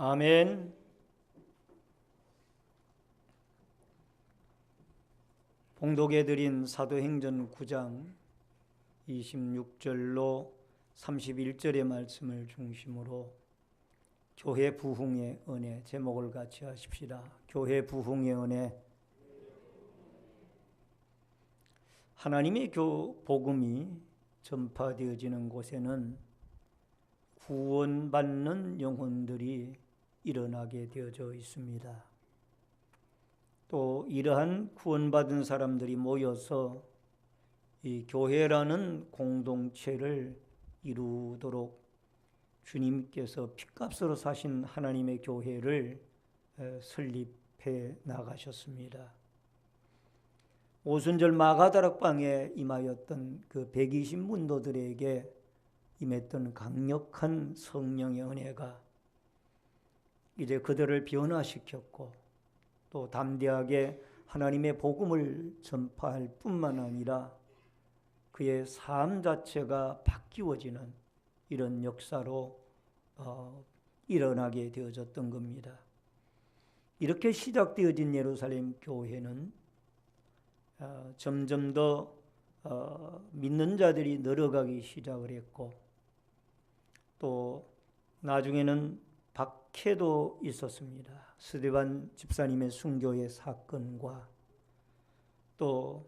아멘. 봉독해 드린 사도행전 9장 26절로 31절의 말씀을 중심으로 교회 부흥의 은혜 제목을 같이 하십시다. 교회 부흥의 은혜. 하나님의 복음이 전파되어지는 곳에는 구원받는 영혼들이 일어나게 되어져 있습니다. 또 이러한 구원받은 사람들이 모여서 이 교회라는 공동체를 이루도록 주님께서 핏값으로 사신 하나님의 교회를 설립해 나가셨습니다. 오순절 마가다락방에 임하였던 그 120문도들에게 임했던 강력한 성령의 은혜가 이제 그들을 변화시켰고 또 담대하게 하나님의 복음을 전파할 뿐만 아니라 그의 삶 자체가 바뀌어지는 이런 역사로 일어나게 되어졌던 겁니다. 이렇게 시작되어진 예루살렘 교회는 점점 더 믿는 자들이 늘어가기 시작을 했고 또 나중에는 박해도 있었습니다. 스데반 집사님의 순교의 사건과 또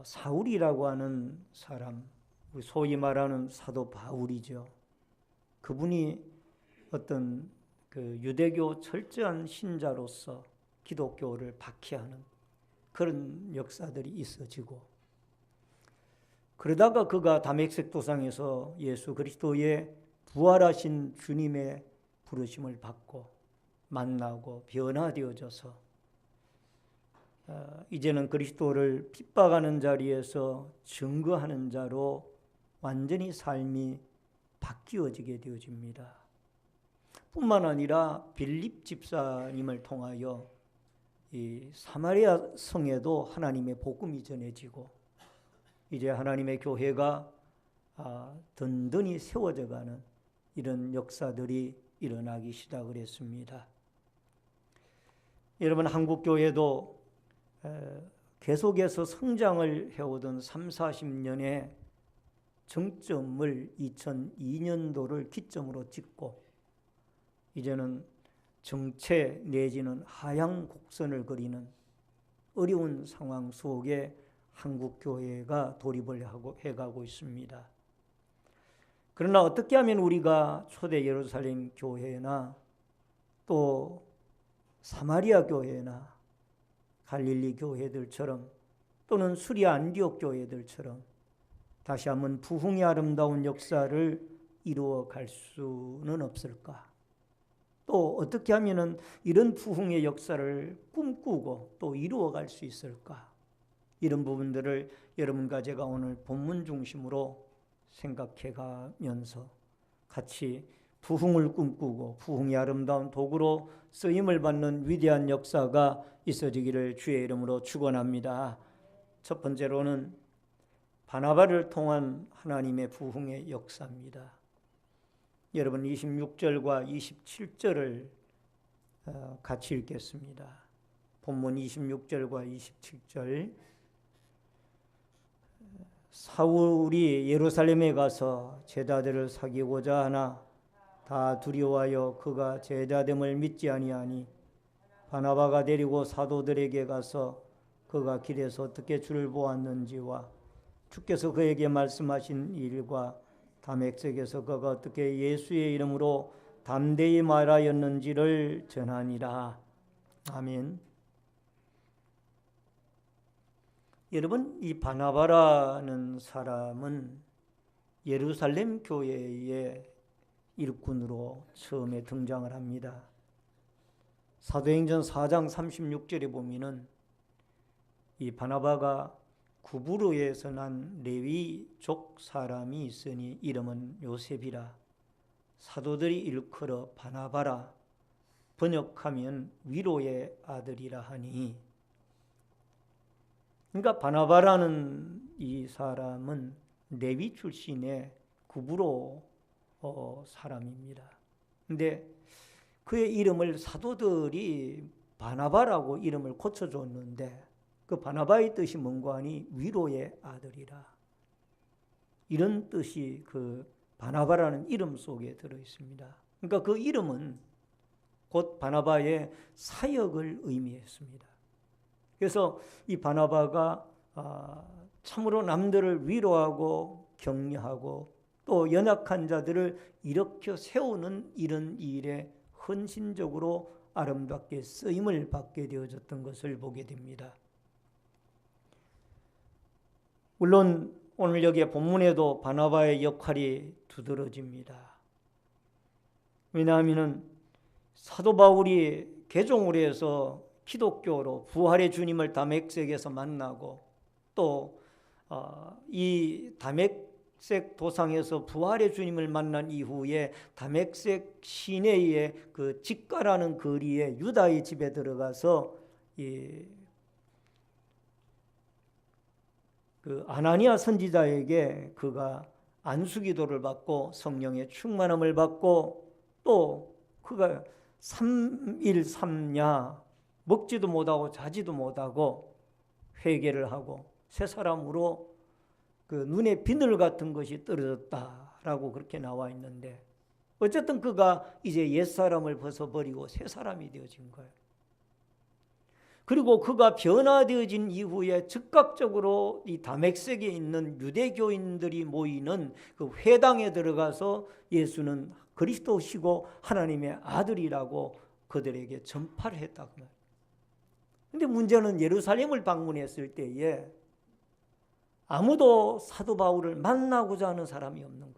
사울이라고 하는 사람, 소위 말하는 사도 바울이죠. 그분이 어떤 그 유대교 철저한 신자로서 기독교를 박해하는 그런 역사들이 있어지고 그러다가 그가 다메섹 도상에서 예수 그리스도의 부활하신 주님의 부르심을 받고 만나고 변화되어져서 이제는 그리스도를 핍박하는 자리에서 증거하는 자로 완전히 삶이 바뀌어지게 되어집니다. 뿐만 아니라 빌립 집사님을 통하여 이 사마리아 성에도 하나님의 복음이 전해지고 이제 하나님의 교회가 든든히 세워져가는 이런 역사들이 일어나기 시작을 했습니다. 여러분, 한국교회도 계속해서 성장을 해오던 30-40년의 정점을 2002년도를 기점으로 찍고 이제는 정체 내지는 하향 곡선을 그리는 어려운 상황 속에 한국교회가 돌입을 해가고 있습니다. 그러나 어떻게 하면 우리가 초대 예루살렘 교회나 또 사마리아 교회나 갈릴리 교회들처럼 또는 수리아 안디옥 교회들처럼 다시 한번 부흥의 아름다운 역사를 이루어 갈 수는 없을까? 또 어떻게 하면 이런 부흥의 역사를 꿈꾸고 또 이루어 갈 수 있을까? 이런 부분들을 여러분과 제가 오늘 본문 중심으로 생각해 가면서 같이 부흥을 꿈꾸고 부흥의 아름다운 도구로 쓰임을 받는 위대한 역사가 있어지기를 주의 이름으로 축원합니다. 첫 번째로는 바나바를 통한 하나님의 부흥의 역사입니다. 여러분 26절과 27절을 같이 읽겠습니다. 본문 26절과 27절. 사울이 예루살렘에 가서 제자들을 사귀고자 하나 다 두려워하여 그가 제자됨을 믿지 아니하니 바나바가 데리고 사도들에게 가서 그가 길에서 어떻게 주를 보았는지와 주께서 그에게 말씀하신 일과 다메섹에서 그가 어떻게 예수의 이름으로 담대히 말하였는지를 전하니라. 아멘. 여러분, 이 바나바라는 사람은 예루살렘 교회의 일꾼으로 처음에 등장을 합니다. 사도행전 4장 36절에 보면은 이 바나바가 구브로에서 난 레위족 사람이 있으니 이름은 요셉이라. 사도들이 일컬어 바나바라. 번역하면 위로의 아들이라 하니. 그러니까 바나바라는 이 사람은 레위 출신의 구브로 사람입니다. 근데 그의 이름을 사도들이 바나바라고 이름을 고쳐줬는데 그 바나바의 뜻이 뭔가 하니 위로의 아들이라. 이런 뜻이 그 바나바라는 이름 속에 들어 있습니다. 그러니까 그 이름은 곧 바나바의 사역을 의미했습니다. 그래서 이 바나바가 참으로 남들을 위로하고 격려하고 또 연약한 자들을 일으켜 세우는 이런 일에 헌신적으로 아름답게 쓰임을 받게 되어졌던 것을 보게 됩니다. 물론 오늘 여기에 본문에도 바나바의 역할이 두드러집니다. 왜냐하면 사도 바울이 개종을 해서 기독교로 부활의 주님을 다메섹에서 만나고 또 이 다메섹 도상에서 부활의 주님을 만난 이후에 다메섹 시내의 그 직가라는 거리에 유다의 집에 들어가서 그 아나니아 선지자에게 그가 안수기도를 받고 성령의 충만함을 받고 또 그가 3일 3야 먹지도 못하고 자지도 못하고 회개를 하고 새 사람으로 그 눈에 비늘 같은 것이 떨어졌다라고 그렇게 나와 있는데 어쨌든 그가 이제 옛사람을 벗어버리고 새 사람이 되어진 거예요. 그리고 그가 변화되어진 이후에 즉각적으로 이 다메섹에 있는 유대교인들이 모이는 그 회당에 들어가서 예수는 그리스도시고 하나님의 아들이라고 그들에게 전파를 했다고 말해요. 그런데 문제는 예루살렘을 방문했을 때에 아무도 사도 바울을 만나고자 하는 사람이 없는 거예요.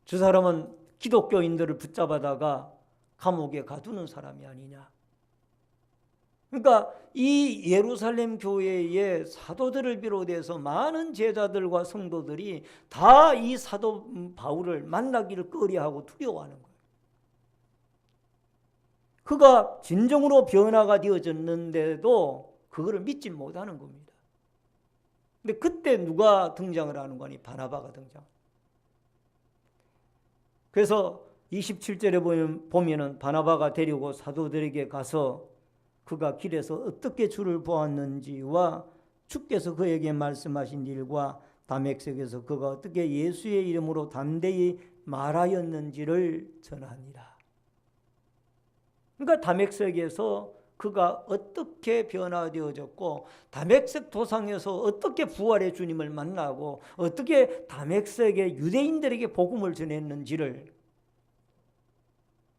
저 사람은 기독교인들을 붙잡아다가 감옥에 가두는 사람이 아니냐. 그러니까 이 예루살렘 교회의 사도들을 비롯해서 많은 제자들과 성도들이 다 이 사도 바울을 만나기를 꺼려하고 두려워하는 거예요. 그가 진정으로 변화가 되어졌는데도 그거를 믿지 못하는 겁니다. 근데 그때 누가 등장을 하는 거니? 바나바가 등장. 그래서 27절에 보면은 바나바가 데리고 사도들에게 가서 그가 길에서 어떻게 주를 보았는지와 주께서 그에게 말씀하신 일과 다메섹에서 그가 어떻게 예수의 이름으로 담대히 말하였는지를 전하니라. 그러니까 다메섹에서 그가 어떻게 변화되어졌고 다메섹 도상에서 어떻게 부활의 주님을 만나고 어떻게 다메섹의 유대인들에게 복음을 전했는지를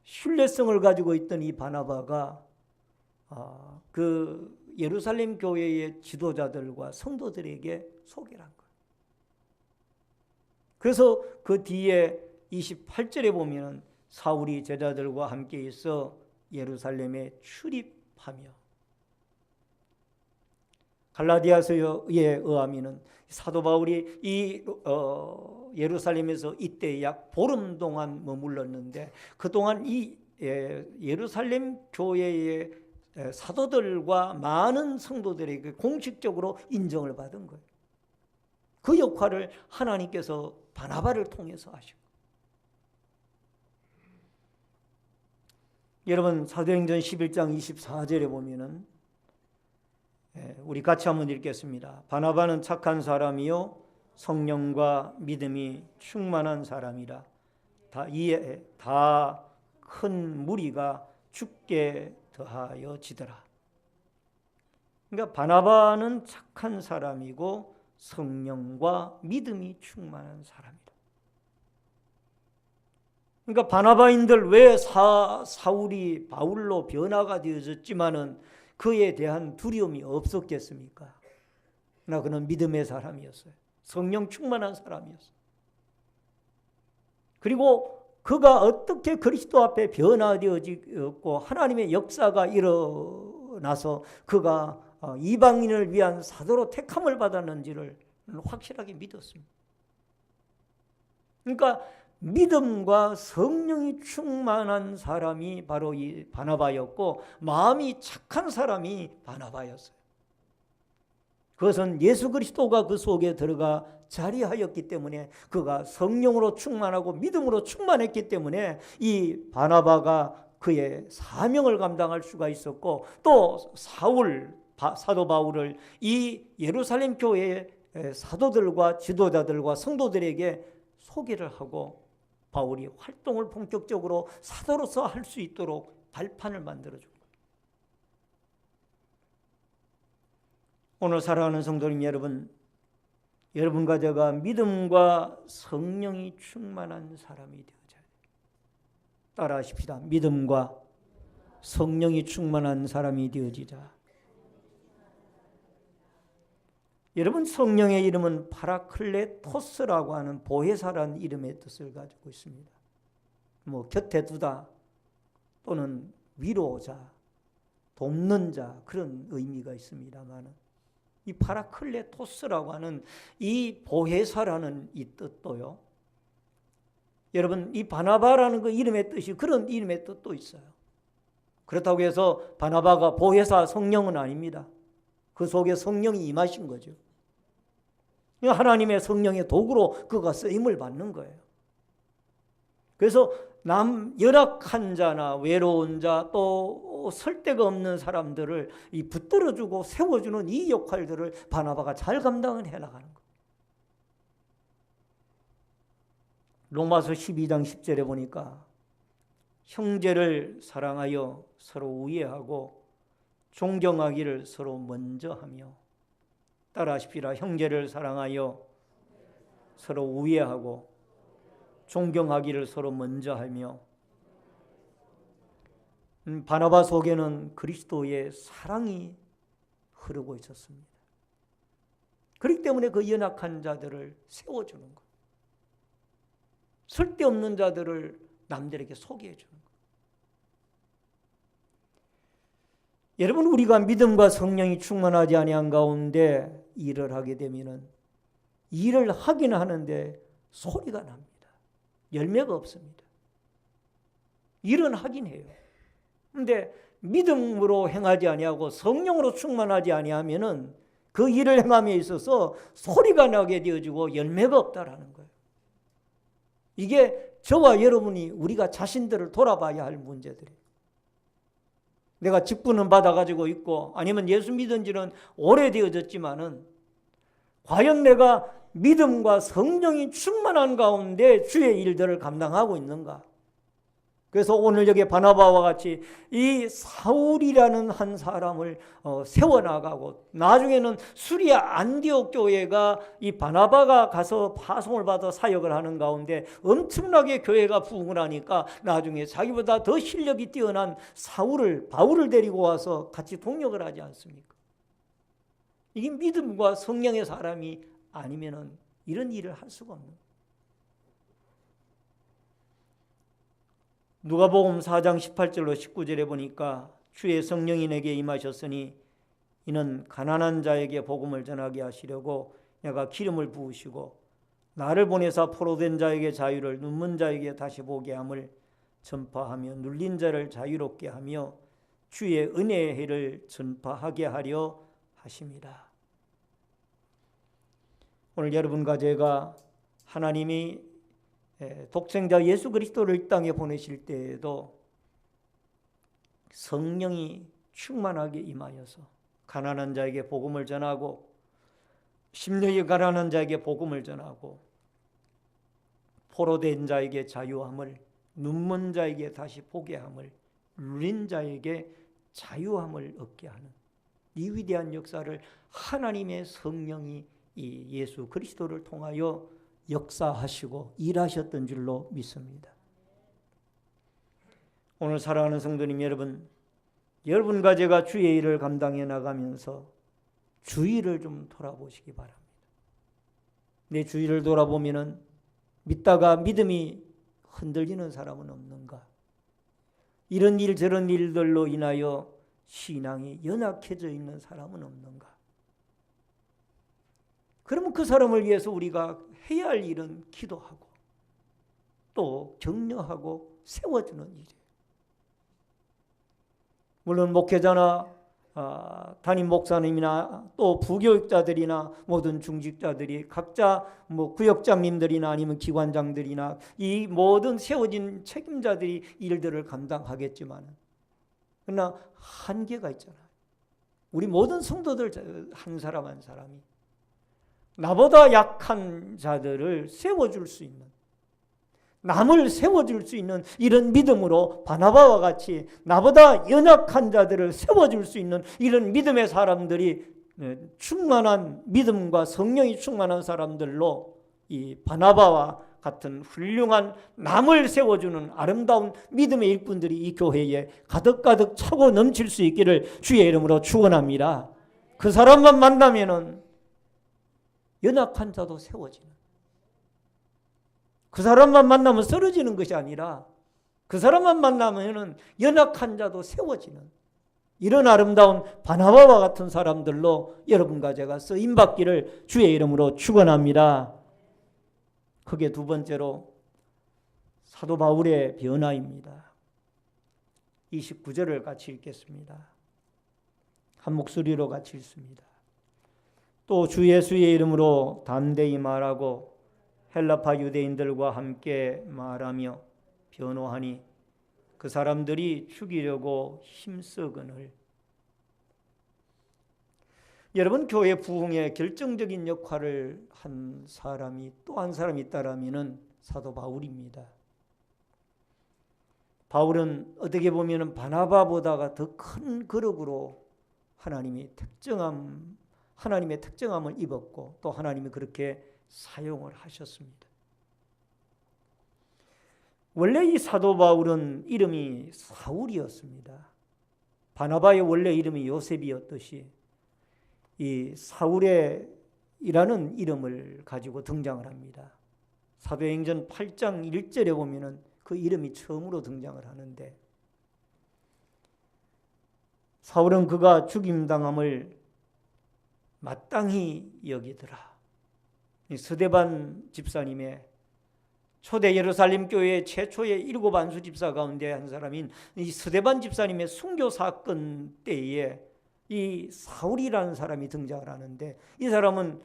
신뢰성을 가지고 있던 이 바나바가 그 예루살렘 교회의 지도자들과 성도들에게 소개를 한 거예요. 그래서 그 뒤에 28절에 보면 사울이 제자들과 함께 있어 예루살렘에 출입하며 갈라디아서에 의하면 사도 바울이 이 예루살렘에서 이때 약 보름 동안 머물렀는데 그동안 이 예루살렘 교회의 사도들과 많은 성도들에게 공식적으로 인정을 받은 거예요. 그 역할을 하나님께서 바나바를 통해서 하시고. 여러분 사도행전 11장 24절에 보면은 우리 같이 한번 읽겠습니다. 바나바는 착한 사람이요 성령과 믿음이 충만한 사람이라. 이에 다 큰 무리가 죽게 더하여지더라. 그러니까 바나바는 착한 사람이고 성령과 믿음이 충만한 사람이다. 그러니까 바나바인들 왜 사울이 바울로 변화가 되어졌지만은 그에 대한 두려움이 없었겠습니까? 그러나 그는 믿음의 사람이었어요. 성령 충만한 사람이었어요. 그리고 그가 어떻게 그리스도 앞에 변화되어지고 하나님의 역사가 일어나서 그가 이방인을 위한 사도로 택함을 받았는지를 확실하게 믿었습니다. 그러니까 믿음과 성령이 충만한 사람이 바로 이 바나바였고 마음이 착한 사람이 바나바였어요. 그것은 예수 그리스도가 그 속에 들어가 자리하였기 때문에 그가 성령으로 충만하고 믿음으로 충만했기 때문에 이 바나바가 그의 사명을 감당할 수가 있었고 또 사도 바울을 이 예루살렘 교회의 사도들과 지도자들과 성도들에게 소개를 하고 바울이 활동을 본격적으로 사도로서 할 수 있도록 발판을 만들어준 거예요. 오늘 사랑하는 성도님 여러분, 여러분과 제가 믿음과 성령이 충만한 사람이 되어져야 돼요. 따라하십시다. 믿음과 성령이 충만한 사람이 되어지자. 여러분, 성령의 이름은 파라클레토스라고 하는 보혜사라는 이름의 뜻을 가지고 있습니다. 곁에 두다 또는 위로자, 돕는 자 그런 의미가 있습니다만 이 파라클레토스라고 하는 이 보혜사라는 이 뜻도요. 여러분, 이 바나바라는 그 이름의 뜻이 그런 이름의 뜻도 있어요. 그렇다고 해서 바나바가 보혜사 성령은 아닙니다. 그 속에 성령이 임하신 거죠. 하나님의 성령의 도구로 그가 쓰임을 받는 거예요. 그래서 열악한 자나 외로운 자 또 설데가 없는 사람들을 붙들어주고 세워주는 이 역할들을 바나바가 잘 감당을 해나가는 거예요. 로마서 12장 10절에 보니까 형제를 사랑하여 서로 우애하고 존경하기를 서로 먼저 하며, 따라하십시다. 형제를 사랑하여 서로 우애하고 존경하기를 서로 먼저 하며. 바나바 속에는 그리스도의 사랑이 흐르고 있었습니다. 그렇기 때문에 그 연약한 자들을 세워주는 거예요. 쓸데없는 자들을 남들에게 소개해 주는 거예요. 여러분, 우리가 믿음과 성령이 충만하지 아니한 가운데 일을 하게 되면은 일을 하긴 하는데 소리가 납니다. 열매가 없습니다. 일은 하긴 해요. 그런데 믿음으로 행하지 아니하고 성령으로 충만하지 아니하면은 그 일을 행함에 있어서 소리가 나게 되어지고 열매가 없다라는 거예요. 이게 저와 여러분이 우리가 자신들을 돌아봐야 할 문제들이에요. 내가 직분은 받아가지고 있고 아니면 예수 믿은 지는 오래되어졌지만은 과연 내가 믿음과 성령이 충만한 가운데 주의 일들을 감당하고 있는가? 그래서 오늘 여기 바나바와 같이 이 사울이라는 한 사람을 세워나가고 나중에는 수리아 안디옥 교회가 이 바나바가 가서 파송을 받아 사역을 하는 가운데 엄청나게 교회가 부흥을 하니까 나중에 자기보다 더 실력이 뛰어난 바울을 데리고 와서 같이 동역을 하지 않습니까? 이게 믿음과 성령의 사람이 아니면은 이런 일을 할 수가 없는 거예요. 누가복음 4장 18절로 19절에 보니까 주의 성령이 내게 임하셨으니 이는 가난한 자에게 복음을 전하게 하시려고 내가 기름을 부으시고 나를 보내사 포로된 자에게 자유를, 눈먼 자에게 다시 보게 함을 전파하며 눌린 자를 자유롭게 하며 주의 은혜의 해를 전파하게 하려 하십니다. 오늘 여러분과 제가 하나님이 독생자 예수 그리스도를 이 땅에 보내실 때에도 성령이 충만하게 임하여서 가난한 자에게 복음을 전하고 심령이 가난한 자에게 복음을 전하고 포로된 자에게 자유함을, 눈먼 자에게 다시 보게 함을 누린 자에게 자유함을 얻게 하는 이 위대한 역사를 하나님의 성령이 이 예수 그리스도를 통하여 역사하시고 일하셨던 줄로 믿습니다. 오늘 사랑하는 성도님 여러분, 여러분과 제가 주의 일을 감당해 나가면서 주위를 좀 돌아보시기 바랍니다. 내 주위를 돌아보면은 믿다가 믿음이 흔들리는 사람은 없는가? 이런 일 저런 일들로 인하여 신앙이 연약해져 있는 사람은 없는가? 그러면 그 사람을 위해서 우리가 해야 할 일은 기도하고 또 격려하고 세워주는 일이에요. 물론 목회자나 담임 목사님이나 또 부교육자들이나 모든 중직자들이 각자 구역장님들이나 아니면 기관장들이나 이 모든 세워진 책임자들이 일들을 감당하겠지만 그러나 한계가 있잖아요. 우리 모든 성도들 한 사람 한 사람이 나보다 약한 자들을 세워줄 수 있는, 남을 세워줄 수 있는 이런 믿음으로 바나바와 같이 나보다 연약한 자들을 세워줄 수 있는 이런 믿음의 사람들이 충만한 믿음과 성령이 충만한 사람들로 이 바나바와 같은 훌륭한 남을 세워주는 아름다운 믿음의 일꾼들이 이 교회에 가득가득 차고 넘칠 수 있기를 주의 이름으로 축원합니다. 그 사람만 만나면은 연약한 자도 세워지는, 그 사람만 만나면 쓰러지는 것이 아니라 그 사람만 만나면 연약한 자도 세워지는 이런 아름다운 바나바와 같은 사람들로 여러분과 제가 쓰임받기를 주의 이름으로 축원합니다. 그게 두 번째로 사도 바울의 변화입니다. 29절을 같이 읽겠습니다. 한 목소리로 같이 읽습니다. 또 주 예수의 이름으로 담대히 말하고 헬라파 유대인들과 함께 말하며 변호하니 그 사람들이 죽이려고 힘쓰거늘. 여러분, 교회 부흥에 결정적인 역할을 한 사람이 또 한 사람이 있다라면은 사도 바울입니다. 바울은 어떻게 보면은 바나바보다가 더 큰 거룩으로 하나님의 특정함을 입었고 또 하나님이 그렇게 사용을 하셨습니다. 원래 이 사도 바울은 이름이 사울이었습니다. 바나바의 원래 이름이 요셉이었듯이 이 사울이라는 이름을 가지고 등장을 합니다. 사도행전 8장 1절에 보면은 그 이름이 처음으로 등장을 하는데 사울은 그가 죽임당함을 마땅히 여기더라. 스데반 집사님의 초대 예루살렘 교회 최초의 7 안수 집사 가운데 한 사람인 이 스데반 집사님의 순교 사건 때에 이 사울이라는 사람이 등장을 하는데 이 사람은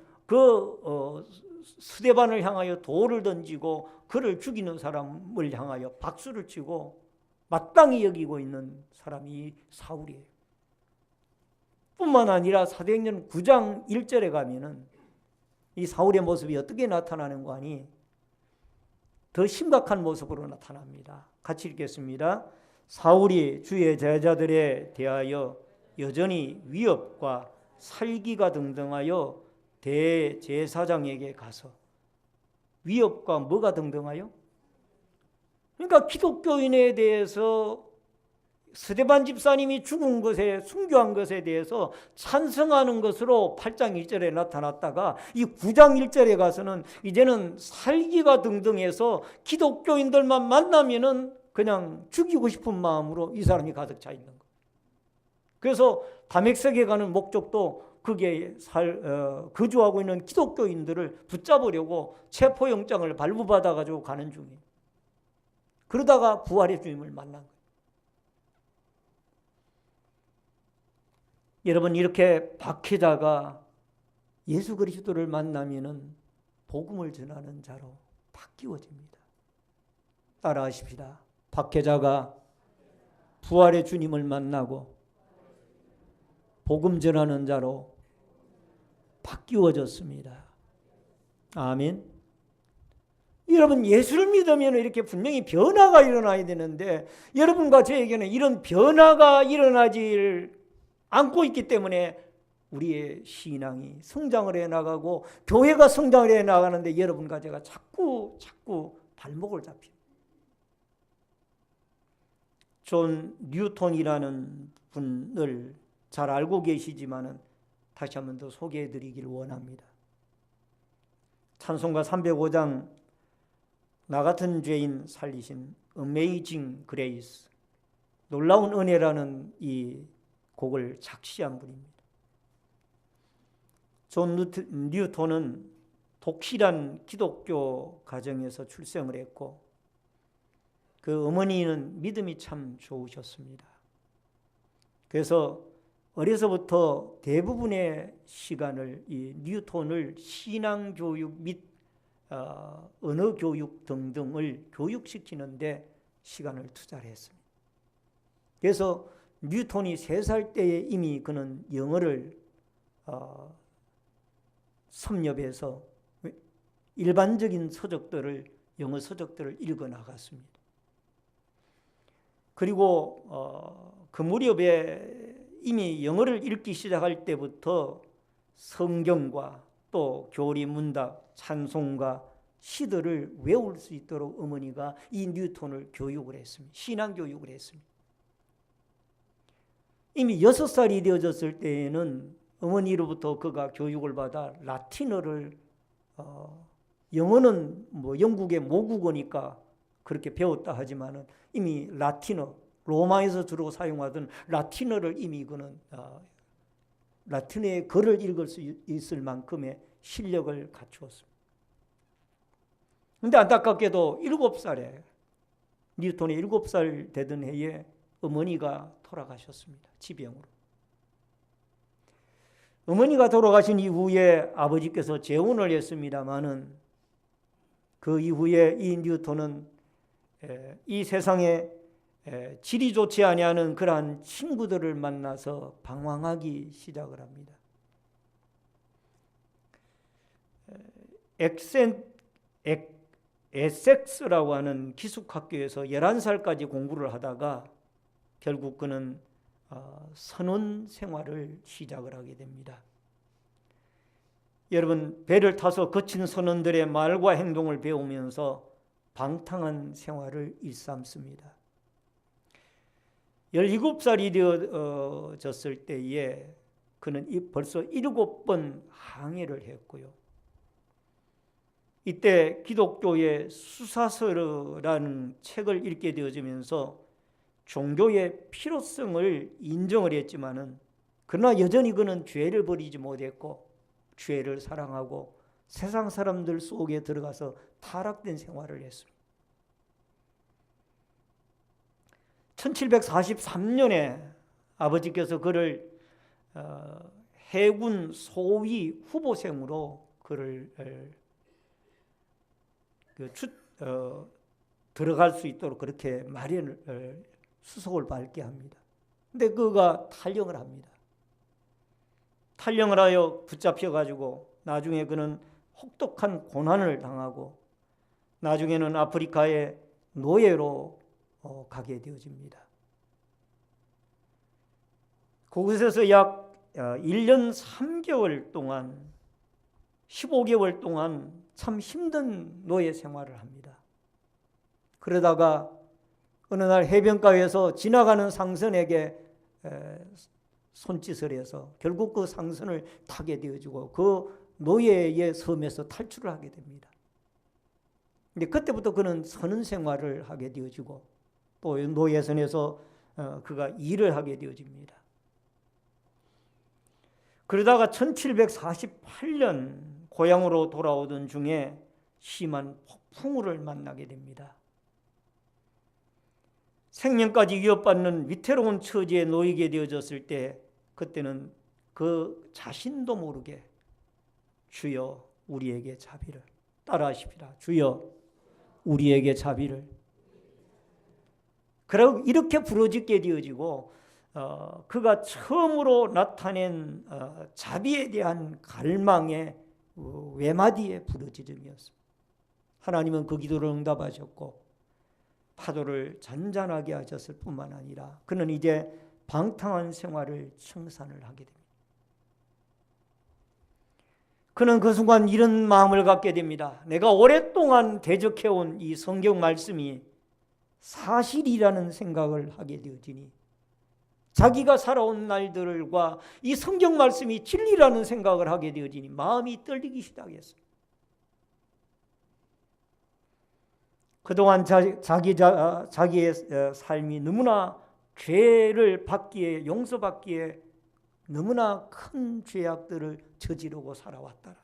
스데반을 향하여 돌을 던지고 그를 죽이는 사람을 향하여 박수를 치고 마땅히 여기고 있는 사람이 사울이에요. 뿐만 아니라 사도행전 9장 1절에 가면은 이 사울의 모습이 어떻게 나타나는 거 아니? 더 심각한 모습으로 나타납니다. 같이 읽겠습니다. 사울이 주의 제자들에 대하여 여전히 위협과 살기가 등등하여 대제사장에게 가서 위협과 뭐가 등등하여? 그러니까 기독교인에 대해서 스데반 집사님이 죽은 것에 순교한 것에 대해서 찬성하는 것으로 8장 1절에 나타났다가 이 9장 1절에 가서는 이제는 살기가 등등해서 기독교인들만 만나면은 그냥 죽이고 싶은 마음으로 이 사람이 가득 차 있는 거예요. 그래서 다메섹에 가는 목적도 거기에 거주하고 있는 기독교인들을 붙잡으려고 체포영장을 발부받아 가지고 가는 중이에요. 그러다가 부활의 주님을 만난 거예요. 여러분, 이렇게 박해자가 예수 그리스도를 만나면은 복음을 전하는 자로 바뀌어집니다. 따라하십시다. 박해자가 부활의 주님을 만나고 복음 전하는 자로 바뀌어졌습니다. 아멘. 여러분, 예수를 믿으면 이렇게 분명히 변화가 일어나야 되는데 여러분과 저에게는 이런 변화가 일어나지 않고 있기 때문에 우리의 신앙이 성장을 해 나가고 교회가 성장을 해 나가는데 여러분과 제가 자꾸 발목을 잡힙니다. 존 뉴턴이라는 분을 잘 알고 계시지만은 다시 한 번 더 소개해 드리길 원합니다. 찬송가 305장 나 같은 죄인 살리신 Amazing Grace, 놀라운 은혜라는 이 곡을 작시한 분입니다. 존 뉴턴은 독실한 기독교 가정에서 출생을 했고 그 어머니는 믿음이 참 좋으셨습니다. 그래서 어려서부터 대부분의 시간을 이 뉴턴을 신앙교육 및 언어교육 등등을 교육시키는데 시간을 투자를 했습니다. 그래서 뉴턴이 3살 때에 이미 그는 영어를 섭렵해서 일반적인 서적들을, 영어 서적들을 읽어 나갔습니다. 그리고 그 무렵에 이미 영어를 읽기 시작할 때부터 성경과 또 교리 문답, 찬송가, 시들을 외울 수 있도록 어머니가 이 뉴턴을 교육을 했습니다. 신앙 교육을 했습니다. 이미 6살이 되어졌을 때에는 어머니로부터 그가 교육을 받아 라틴어를 영어는 뭐 영국의 모국어니까 그렇게 배웠다 하지만은 이미 라틴어, 로마에서 주로 사용하던 라틴어를 이미 그는 라틴어의 글을 읽을 수 있을 만큼의 실력을 갖추었습니다. 그런데 안타깝게도 7살에 뉴턴이 7살 되던 해에 어머니가 돌아가셨습니다. 지병으로. 어머니가 돌아가신 이후에 아버지께서 재혼을 했습니다마는 그 이후에 이 뉴턴은 이 세상에 질이 좋지 아니하는 그러한 친구들을 만나서 방황하기 시작을 합니다. 에섹스라고 하는 기숙학교에서 11살까지 공부를 하다가 결국 그는 선원 생활을 시작을 하게 됩니다. 여러분, 배를 타서 거친 선원들의 말과 행동을 배우면서 방탕한 생활을 일삼습니다. 17살이 되어졌을 때에 그는 벌써 7번 항해를 했고요. 이때 기독교의 수사서라는 책을 읽게 되어지면서 종교의 필요성을 인정을 했지만은 그러나 여전히 그는 죄를 버리지 못했고 죄를 사랑하고 세상 사람들 속에 들어가서 타락된 생활을 했습니다. 1743년에 아버지께서 그를 해군 소위 후보생으로 그를 들어갈 수 있도록 그렇게 마련을 수속을 밟게 합니다. 근데 그가 탈영을 합니다. 탈영을 하여 붙잡혀 가지고 나중에 그는 혹독한 고난을 당하고 나중에는 아프리카의 노예로 가게 되어집니다. 그곳에서 약 1년 3개월 동안 15개월 동안 참 힘든 노예 생활을 합니다. 그러다가 어느 날 해변가에서 지나가는 상선에게 손짓을 해서 결국 그 상선을 타게 되어지고 그 노예의 섬에서 탈출을 하게 됩니다. 근데 그때부터 그는 선원 생활을 하게 되어지고 또 노예선에서 그가 일을 하게 되어집니다. 그러다가 1748년 고향으로 돌아오던 중에 심한 폭풍우를 만나게 됩니다. 생명까지 위협받는 위태로운 처지에 놓이게 되어졌을 때 그때는 그 자신도 모르게 주여 우리에게 자비를, 따라하십시다. 주여 우리에게 자비를. 그리고 이렇게 부르짖게 되어지고 그가 처음으로 나타낸 자비에 대한 갈망의 외마디의 부르짖음이었습니다. 하나님은 그 기도를 응답하셨고 파도를 잔잔하게 하셨을 뿐만 아니라 그는 이제 방탕한 생활을 청산을 하게 됩니다. 그는 그 순간 이런 마음을 갖게 됩니다. 내가 오랫동안 대적해온 이 성경 말씀이 사실이라는 생각을 하게 되어지니 자기가 살아온 날들과 이 성경 말씀이 진리라는 생각을 하게 되어지니 마음이 떨리기 시작했어요. 그동안 자기의 삶이 너무나 죄를 받기에 용서받기에 너무나 큰 죄악들을 저지르고 살아왔다.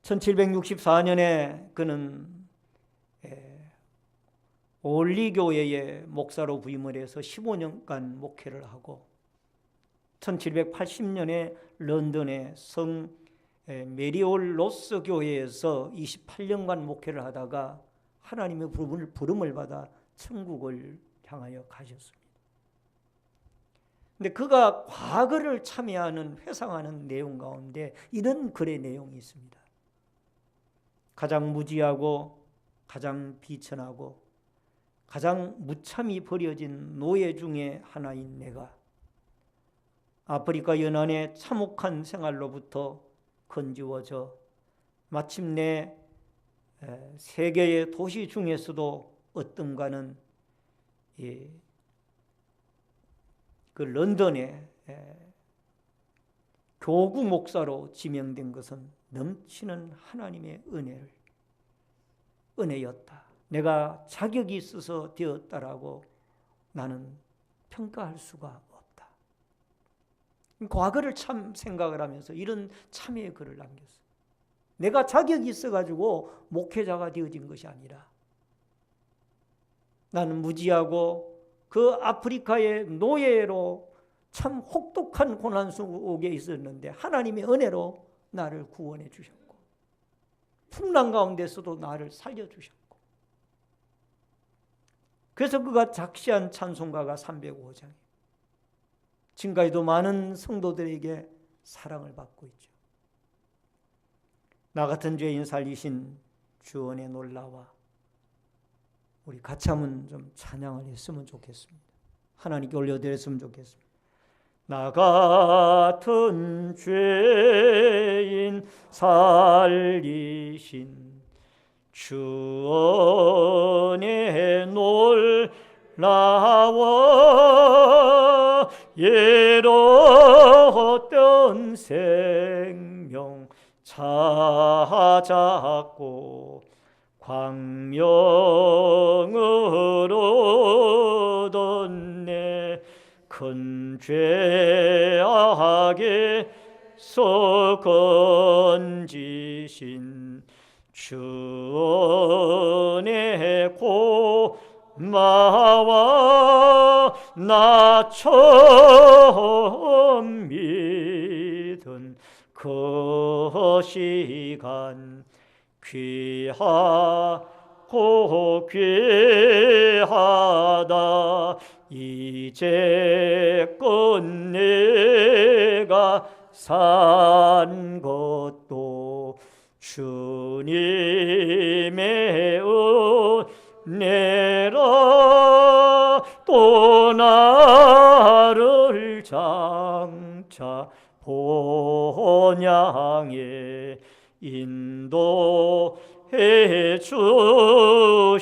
1764년에 그는 올리교회의 목사로 부임을 해서 15년간 목회를 하고 1780년에 런던의 성 메리올 로스 교회에서 28년간 목회를 하다가 하나님의 부름을 받아 천국을 향하여 가셨습니다. 근데 그가 과거를 참여하는 회상하는 내용 가운데 이런 글의 내용이 있습니다. 가장 무지하고 가장 비천하고 가장 무참히 버려진 노예 중에 하나인 내가 아프리카 연안의 참혹한 생활로부터 건지워져 마침내 세계의 도시 중에서도 어떤가는 그 런던의 교구 목사로 지명된 것은 넘치는 하나님의 은혜였다. 내가 자격이 있어서 되었다라고 나는 평가할 수가 없다. 과거를 참 생각을 하면서 이런 참회의 글을 남겼어요. 내가 자격이 있어가지고 목회자가 되어진 것이 아니라 나는 무지하고 그 아프리카의 노예로 참 혹독한 고난 속에 있었는데 하나님의 은혜로 나를 구원해 주셨고 풍랑 가운데서도 나를 살려주셨고 그래서 그가 작시한 찬송가가 305장이에요. 지금까지도 많은 성도들에게 사랑을 받고 있죠. 나 같은 죄인 살리신 주 은혜 놀라와 우리 같이 한번 좀 찬양을 했으면 좋겠습니다. 하나님께 올려드렸으면 좋겠습니다. 나 같은 죄인 살리신 주 은혜 놀라워 예로웠던 생명 찾았고 광명으로 얻었네 큰 죄악에서 건지신 주 은혜 고마워 나 처음 믿은 그 시간 귀하고 귀하다 이제껏 내가 산 것도 주님의 은혜라 또 나를 장차 본향에 인도해 주시리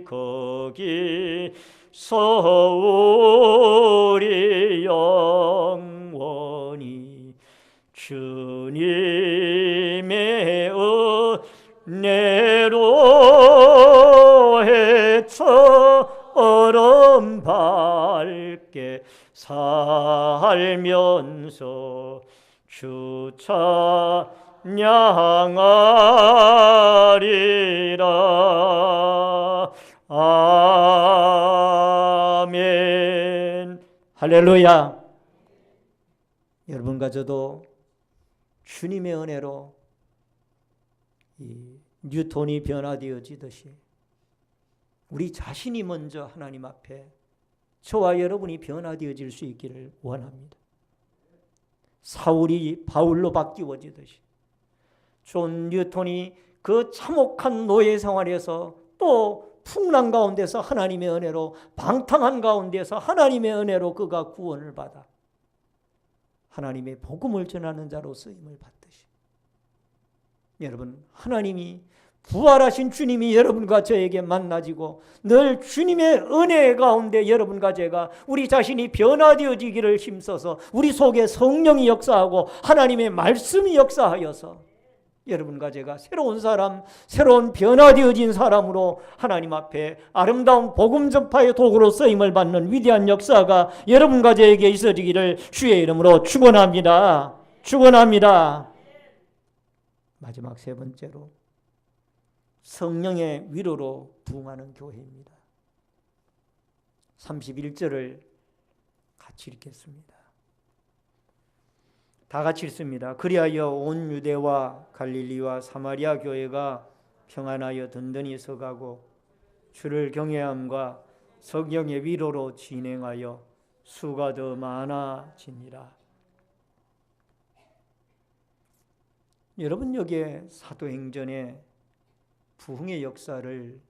거기서 우리 영원히 주님의 은혜로 해처럼 밝게 살면서 주 찬양하리라. 아멘. 할렐루야. 여러분과 저도 주님의 은혜로 이 뉴턴이 변화되어지듯이 우리 자신이 먼저 하나님 앞에 저와 여러분이 변화되어질 수 있기를 원합니다. 사울이 바울로 바뀌어지듯이 존 뉴턴이 그 참혹한 노예 생활에서 또 풍랑 가운데서 하나님의 은혜로, 방탕한 가운데서 하나님의 은혜로 그가 구원을 받아 하나님의 복음을 전하는 자로 쓰임을 받듯이, 여러분, 하나님이, 부활하신 주님이 여러분과 저에게 만나지고 늘 주님의 은혜 가운데 여러분과 제가 우리 자신이 변화되어지기를 힘써서 우리 속에 성령이 역사하고 하나님의 말씀이 역사하여서 여러분과 제가 새로운 사람, 새로운 변화되어진 사람으로 하나님 앞에 아름다운 복음 전파의 도구로 쓰임을 받는 위대한 역사가 여러분과 저에게 있어지기를 주의 이름으로 축원합니다. 축원합니다. 마지막 세 번째로 성령의 위로로 부흥하는 교회입니다. 31절을 같이 읽겠습니다. 다 같이 읽습니다. 그리하여 온 유대와 갈릴리와 사마리아 교회가 평안하여 든든히 서가고 주를 경외함과 성령의 위로로 진행하여 수가 더 많아지니라. 여러분, 여기에 사도행전의 부흥의 역사를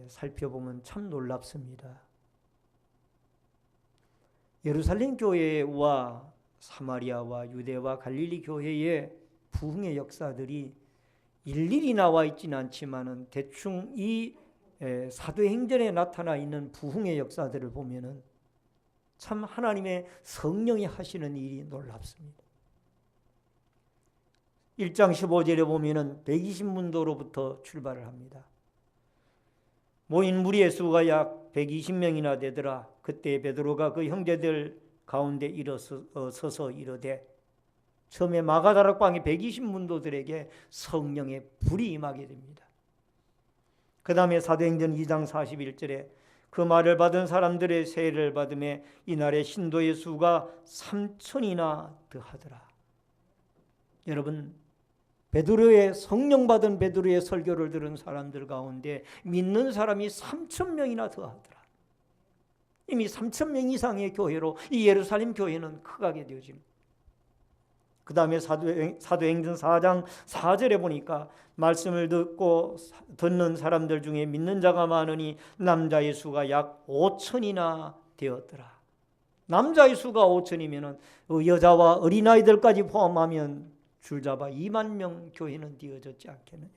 살펴보면 참 놀랍습니다. 예루살렘 교회와 사마리아와 유대와 갈릴리 교회의 부흥의 역사들이 일일이 나와 있지는 않지만은 대충 이 사도행전에 나타나 있는 부흥의 역사들을 보면은 참 하나님의 성령이 하시는 일이 놀랍습니다. 1장 15절에 보면은 120문도로부터 출발을 합니다. 모인 무리의 수가 약 120명이나 되더라. 그때 베드로가 그 형제들 가운데 일어서서 이르되, 처음에 마가다락방의 120문도들에게 성령의 불이 임하게 됩니다. 그 다음에 사도행전 2장 41절에 그 말을 받은 사람들의 세례를 받음에 이날의 신도의 수가 3,000이나 더하더라. 여러분, 베드로의, 성령 받은 베드로의 설교를 들은 사람들 가운데 믿는 사람이 3,000명이나 더하더라. 이미 3,000명 이상의 교회로 이 예루살렘 교회는 커가게 되어집니다. 그 다음에 사도행전 4장 4절에 보니까 말씀을 듣는 사람들 중에 믿는 자가 많으니 남자의 수가 약 5,000이나 되었더라. 남자의 수가 5,000이면 여자와 어린아이들까지 포함하면 줄잡아 2만 명 교회는 되어졌지 않겠느냐.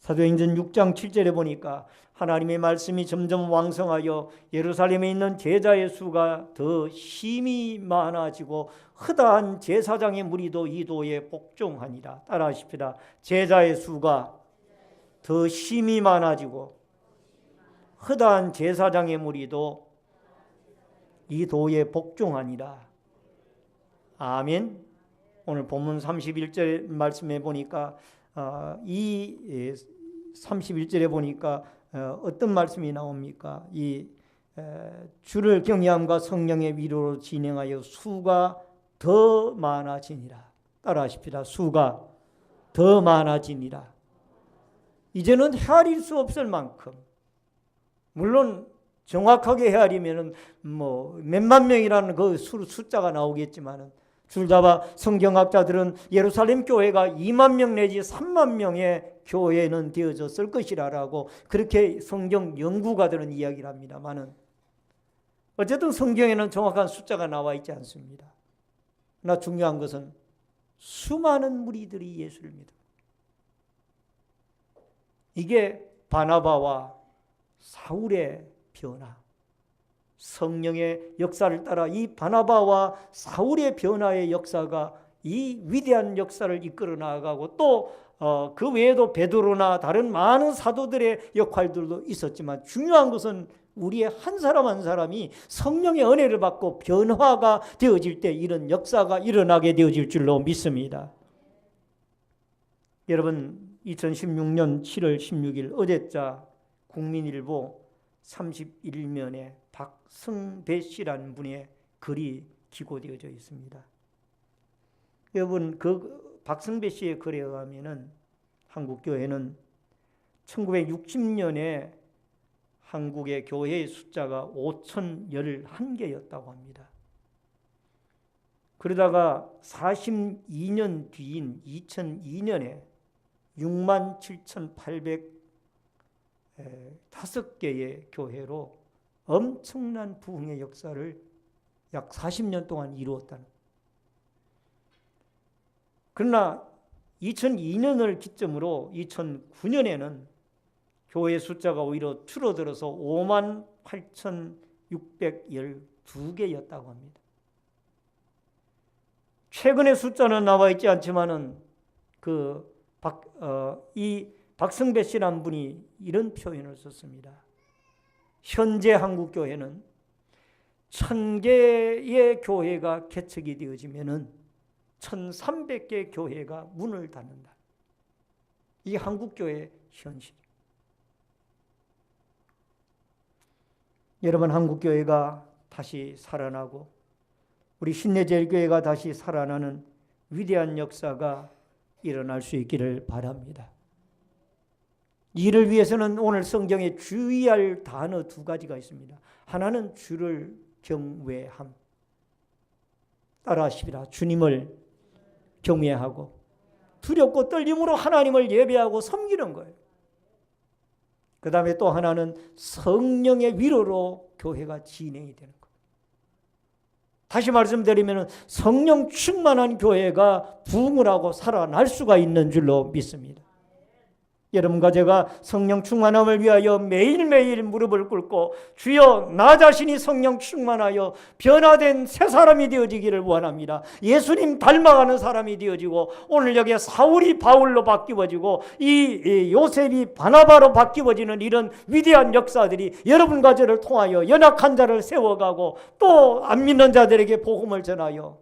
사도행전 6장 7절에 보니까 하나님의 말씀이 점점 왕성하여 예루살렘에 있는 제자의 수가 더 심히 많아지고 허다한 제사장의 무리도 이 도에 복종하니라. 따라하십시다. 제자의 수가 더 심히 많아지고 허다한 제사장의 무리도 이 도에 복종하니라. 아멘. 오늘 본문 31절 말씀에 보니까 이 31절에 보니까 어떤 말씀이 나옵니까? 이 주를 경외함과 성령의 위로로 진행하여 수가 더 많아지니라. 따라하십시다. 수가 더 많아지니라. 이제는 헤아릴 수 없을 만큼, 물론 정확하게 헤아리면은 뭐 몇만 명이라는 그 숫자가 나오겠지만은 줄잡아 성경학자들은 예루살렘 교회가 2만 명 내지 3만 명의 교회는 되어졌을 것이라고 그렇게 성경 연구가들은 이야기를 합니다만은, 어쨌든 성경에는 정확한 숫자가 나와 있지 않습니다. 그러나 중요한 것은 수많은 무리들이 예수를 믿습니다. 이게 바나바와 사울의 변화, 성령의 역사를 따라 이 바나바와 사울의 변화의 역사가 이 위대한 역사를 이끌어 나가고 또 그 외에도 베드로나 다른 많은 사도들의 역할들도 있었지만, 중요한 것은 우리의 한 사람 한 사람이 성령의 은혜를 받고 변화가 되어질 때 이런 역사가 일어나게 되어질 줄로 믿습니다. 여러분, 2016년 7월 16일 어제자 국민일보 31면에 박승배 씨라는 분의 글이 기고되어져 있습니다. 여러분, 그 박승배 씨의 글에 의하면은 한국교회는 1960년에 한국의 교회의 숫자가 5,011개였다고 합니다. 그러다가 42년 뒤인 2002년에 67,805개의 교회로 엄청난 부흥의 역사를 약 40년 동안 이루었다는. 그러나 2002년을 기점으로 2009년에는 교회 숫자가 오히려 줄어들어서 58,612개였다고 합니다. 최근의 숫자는 나와 있지 않지만은 이 박성배 씨라는 분이 이런 표현을 썼습니다. 현재 한국 교회는 1000개의 교회가 개척이 되어지면은 1300개 교회가 문을 닫는다. 이 한국 교회의 현실. 여러분, 한국 교회가 다시 살아나고 우리 신내제일교회가 다시 살아나는 위대한 역사가 일어날 수 있기를 바랍니다. 이를 위해서는 오늘 성경에 주의할 단어 2가지가 있습니다. 하나는 주를 경외함. 따라하시라. 주님을 경외하고 두렵고 떨림으로 하나님을 예배하고 섬기는 거예요. 그 다음에 또 하나는 성령의 위로로 교회가 진행이 되는 거예요. 다시 말씀드리면 성령 충만한 교회가 부흥을 하고 살아날 수가 있는 줄로 믿습니다. 여러분과 제가 성령 충만함을 위하여 매일매일 무릎을 꿇고 주여 나 자신이 성령 충만하여 변화된 새 사람이 되어지기를 원합니다. 예수님 닮아가는 사람이 되어지고 오늘 여기에 사울이 바울로 바뀌어지고 이 요셉이 바나바로 바뀌어지는 이런 위대한 역사들이 여러분과 저를 통하여 연약한 자를 세워가고 또 안 믿는 자들에게 복음을 전하여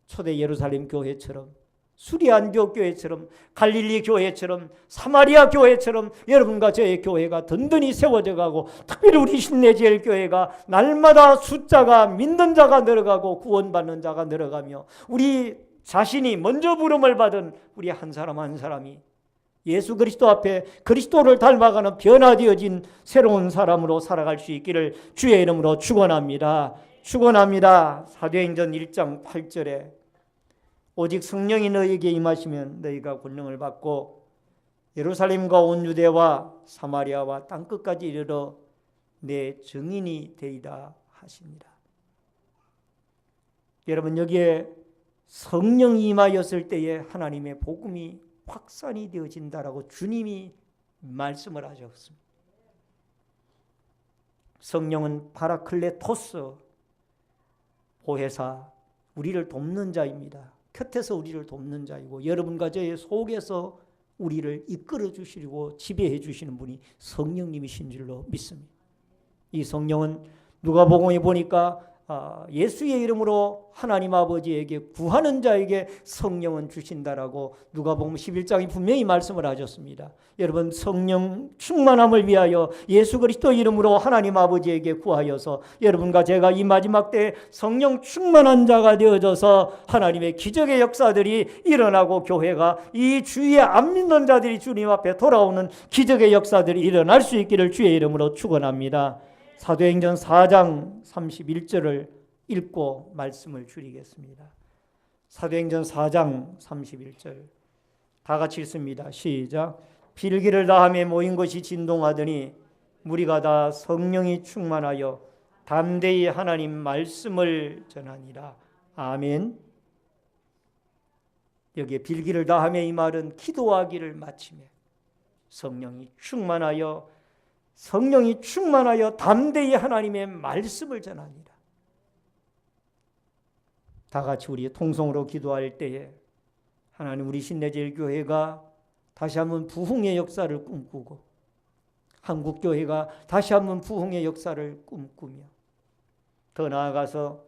초대 예루살렘 교회처럼 수리안교 교회처럼 갈릴리 교회처럼 사마리아 교회처럼 여러분과 저의 교회가 든든히 세워져 가고 특별히 우리 신내제일 교회가 날마다 숫자가 믿는 자가 늘어가고 구원받는 자가 늘어가며 우리 자신이 먼저 부름을 받은 우리 한 사람 한 사람이 예수 그리스도 앞에 그리스도를 닮아가는 변화되어진 새로운 사람으로 살아갈 수 있기를 주의 이름으로 축원합니다. 축원합니다. 사도행전 1장 8절에 오직 성령이 너희에게 임하시면 너희가 권능을 받고 예루살렘과 온 유대와 사마리아와 땅끝까지 이르러 내 증인이 되리라 하십니다. 여러분, 여기에 성령이 임하였을 때에 하나님의 복음이 확산이 되어진다라고 주님이 말씀을 하셨습니다. 성령은 파라클레토스, 보혜사, 우리를 돕는 자입니다. 곁에서 우리를 돕는 자이고 여러분과 저의 속에서 우리를 이끌어 주시고 지배해 주시는 분이 성령님이신 줄로 믿습니다. 이 성령은 누가복음에 보니까 예수의 이름으로 하나님 아버지에게 구하는 자에게 성령은 주신다라고 누가복음 11장이 분명히 말씀을 하셨습니다. 여러분, 성령 충만함을 위하여 예수 그리스도 이름으로 하나님 아버지에게 구하여서 여러분과 제가 이 마지막 때에 성령 충만한 자가 되어져서 하나님의 기적의 역사들이 일어나고 교회가 이 주위에 안 믿는 자들이 주님 앞에 돌아오는 기적의 역사들이 일어날 수 있기를 주의 이름으로 축원합니다. 사도행전 4장 31절을 읽고 말씀을 줄이겠습니다. 사도행전 4장 31절 다 같이 읽습니다. 시작. 필기를 다하며 모인 것이 진동하더니 무리가 다 성령이 충만하여 담대히 하나님 말씀을 전하니라. 아멘. 여기에 빌기를 다하며 이 말은 기도하기를 마치며 성령이 충만하여 담대히 하나님의 말씀을 전하니라. 다 같이 우리 통성으로 기도할 때에 하나님, 우리 신내제일교회가 다시 한번 부흥의 역사를 꿈꾸고 한국교회가 다시 한번 부흥의 역사를 꿈꾸며 더 나아가서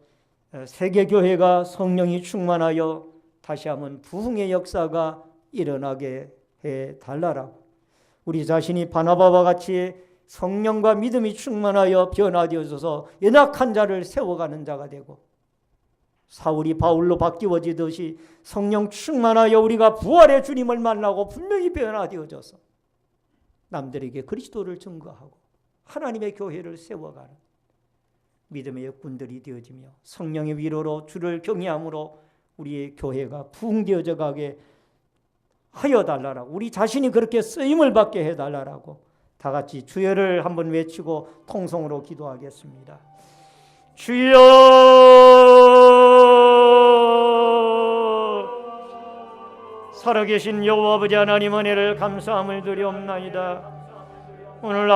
세계교회가 성령이 충만하여 다시 한번 부흥의 역사가 일어나게 해달라고 우리 자신이 바나바와 같이 성령과 믿음이 충만하여 변화되어져서 연약한 자를 세워가는 자가 되고 사울이 바울로 바뀌어지듯이 성령 충만하여 우리가 부활의 주님을 만나고 분명히 변화되어져서 남들에게 그리스도를 증거하고 하나님의 교회를 세워가는 믿음의 역군들이 되어지며 성령의 위로로 주를 경외함으로 우리의 교회가 부흥되어져 가게 하여 달라라고, 우리 자신이 그렇게 쓰임을 받게 해달라라고 다 같이 주여를 한번 외치고 통성으로 기도하겠습니다. 주여, 살아계신 여호와 아버지 하나님, 은혜를 감사함을 드리옵나이다. 오늘